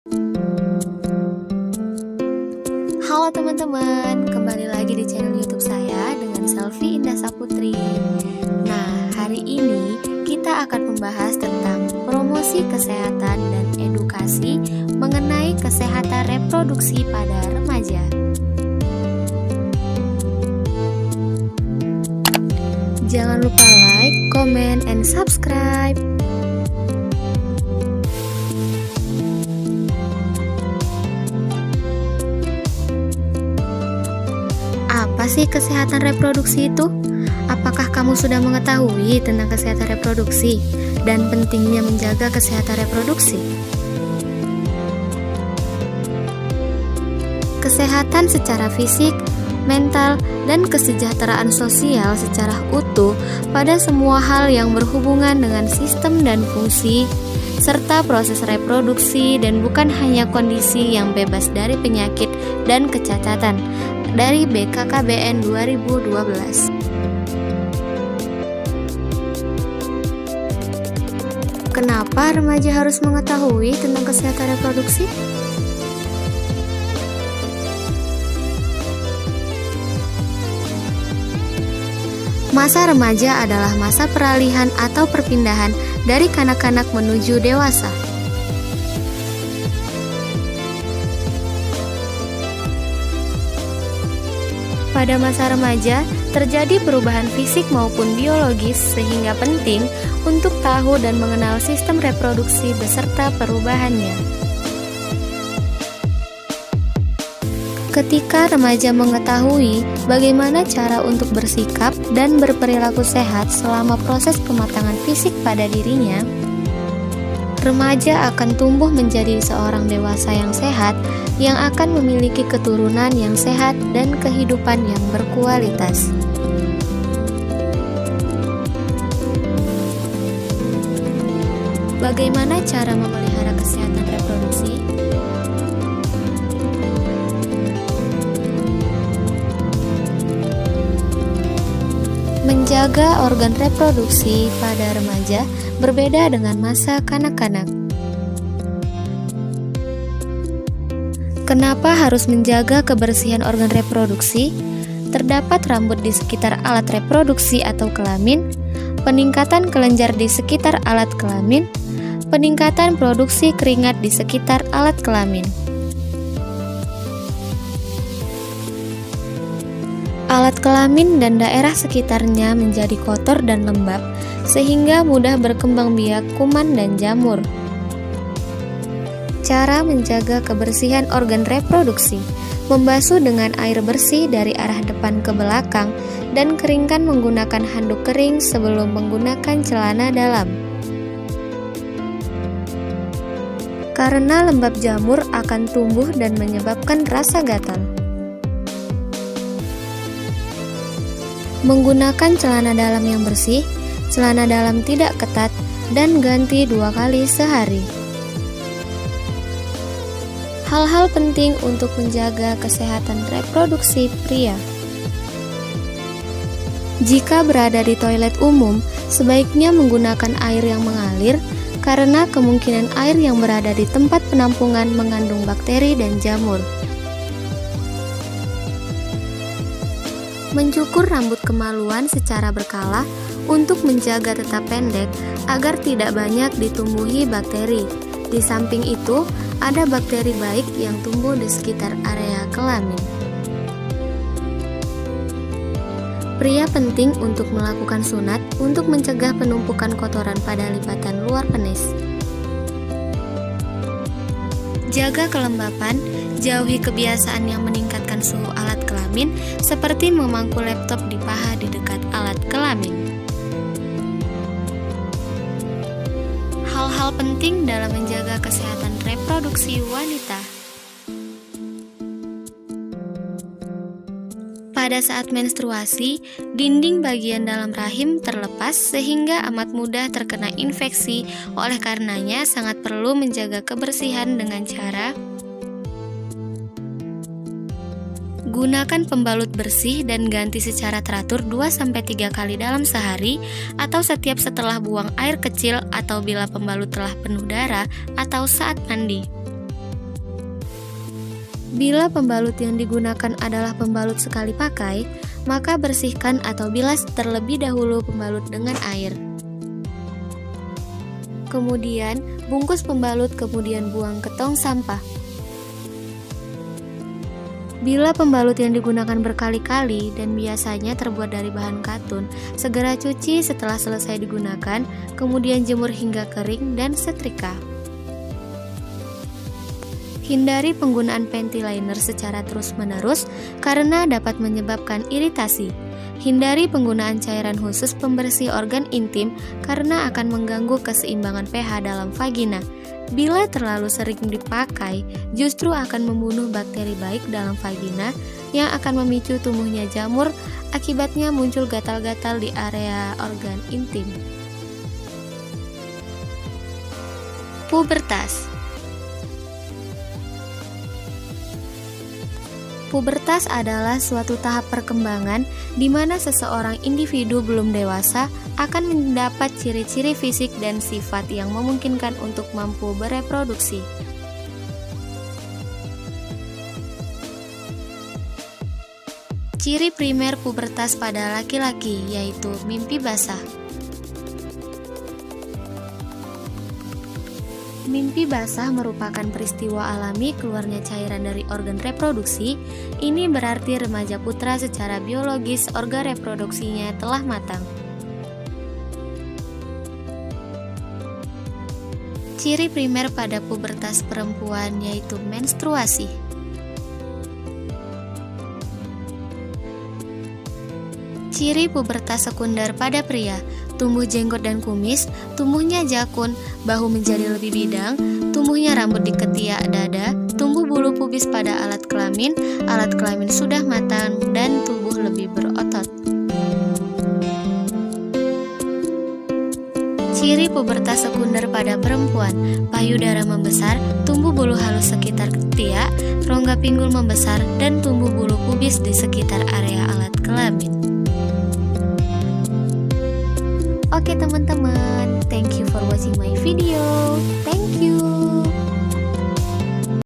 Halo teman-teman, kembali lagi di channel YouTube saya dengan Selvi Indah Saputri. Nah, hari ini kita akan membahas tentang promosi kesehatan dan edukasi mengenai kesehatan reproduksi pada remaja. Jangan lupa like, comment, and subscribe. Apa sih kesehatan reproduksi itu? Apakah kamu sudah mengetahui tentang kesehatan reproduksi dan pentingnya menjaga kesehatan reproduksi? Kesehatan secara fisik, mental, dan kesejahteraan sosial secara utuh pada semua hal yang berhubungan dengan sistem dan fungsi serta proses reproduksi, dan bukan hanya kondisi yang bebas dari penyakit dan kecacatan, dari BKKBN 2012. Kenapa remaja harus mengetahui tentang kesehatan reproduksi? Masa remaja adalah masa peralihan atau perpindahan dari kanak-kanak menuju dewasa. Pada masa remaja, terjadi perubahan fisik maupun biologis sehingga penting untuk tahu dan mengenal sistem reproduksi beserta perubahannya. Ketika remaja mengetahui bagaimana cara untuk bersikap dan berperilaku sehat selama proses pematangan fisik pada dirinya, remaja akan tumbuh menjadi seorang dewasa yang sehat, yang akan memiliki keturunan yang sehat dan kehidupan yang berkualitas. Bagaimana cara memelihara kesehatan reproduksi? Menjaga organ reproduksi pada remaja berbeda dengan masa kanak-kanak. Kenapa harus menjaga kebersihan organ reproduksi? Terdapat rambut di sekitar alat reproduksi atau kelamin, peningkatan kelenjar di sekitar alat kelamin, peningkatan produksi keringat di sekitar alat kelamin. Alat kelamin dan daerah sekitarnya menjadi kotor dan lembab, sehingga mudah berkembang biak kuman dan jamur. Cara menjaga kebersihan organ reproduksi: membasuh dengan air bersih dari arah depan ke belakang dan keringkan menggunakan handuk kering sebelum menggunakan celana dalam. Karena lembab jamur akan tumbuh dan menyebabkan rasa gatal. Menggunakan celana dalam yang bersih, celana dalam tidak ketat, dan ganti 2 kali sehari. Hal-hal penting untuk menjaga kesehatan reproduksi pria. Jika berada di toilet umum, sebaiknya menggunakan air yang mengalir, karena kemungkinan air yang berada di tempat penampungan mengandung bakteri dan jamur. Mencukur rambut kemaluan secara berkala untuk menjaga tetap pendek agar tidak banyak ditumbuhi bakteri. Di samping itu, ada bakteri baik yang tumbuh di sekitar area kelamin. Pria penting untuk melakukan sunat untuk mencegah penumpukan kotoran pada lipatan luar penis. Jaga kelembapan, jauhi kebiasaan yang meningkatkan suhu alat kelamin seperti memangku laptop di paha di dekat alat kelamin. Hal-hal penting dalam menjaga kesehatan reproduksi wanita. Pada saat menstruasi, dinding bagian dalam rahim terlepas sehingga amat mudah terkena infeksi. Oleh karenanya sangat perlu menjaga kebersihan dengan cara gunakan pembalut bersih dan ganti secara teratur 2-3 kali dalam sehari, atau setiap setelah buang air kecil atau bila pembalut telah penuh darah, atau saat mandi. Bila pembalut yang digunakan adalah pembalut sekali pakai, maka bersihkan atau bilas terlebih dahulu pembalut dengan air. Kemudian, bungkus pembalut kemudian buang ke tong sampah. Bila pembalut yang digunakan berkali-kali dan biasanya terbuat dari bahan katun, segera cuci setelah selesai digunakan, kemudian jemur hingga kering dan setrika. Hindari penggunaan panty liner secara terus-menerus karena dapat menyebabkan iritasi. Hindari penggunaan cairan khusus pembersih organ intim karena akan mengganggu keseimbangan pH dalam vagina. Bila terlalu sering dipakai, justru akan membunuh bakteri baik dalam vagina yang akan memicu tumbuhnya jamur, akibatnya muncul gatal-gatal di area organ intim. Pubertas. Pubertas adalah suatu tahap perkembangan di mana seseorang individu belum dewasa akan mendapat ciri-ciri fisik dan sifat yang memungkinkan untuk mampu bereproduksi. Ciri primer pubertas pada laki-laki yaitu mimpi basah. Mimpi basah merupakan peristiwa alami keluarnya cairan dari organ reproduksi. Ini berarti remaja putra secara biologis organ reproduksinya telah matang. Ciri primer pada pubertas perempuan yaitu menstruasi. Ciri pubertas sekunder pada pria: tumbuh jenggot dan kumis, tumbuhnya jakun, bahu menjadi lebih bidang, tumbuhnya rambut di ketiak dada, tumbuh bulu pubis pada alat kelamin sudah matang, dan tubuh lebih berotot. Ciri pubertas sekunder pada perempuan: payudara membesar, tumbuh bulu halus sekitar ketiak, rongga pinggul membesar, dan tumbuh bulu pubis di sekitar area alat kelamin. Oke teman-teman, thank you for watching my video. Thank you.